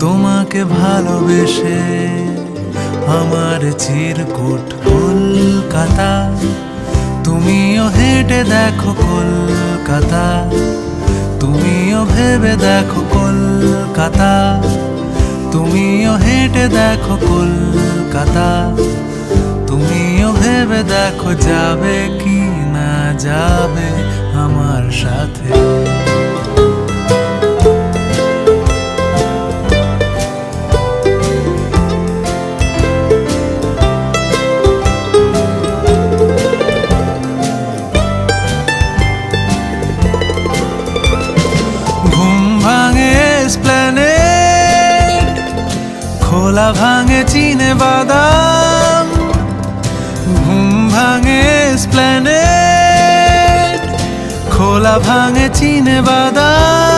তোমাকে ভালোবেসে আমার চিরকুট কলকাতা, তুমিও হেঁটে দেখো কলকাতা, তুমিও ভেবে দেখো কলকাতা, তুমিও হেঁটে দেখো কলকাতা, তুমিও ভেবে দেখো যাবে কি না যাবে আমার সাথে। খোলা ভাঙে চিনে বাদাম, ঘুম ভাঙে এসপ্ল্যানেড, খোলা ভাঙে চিনে বাদাম।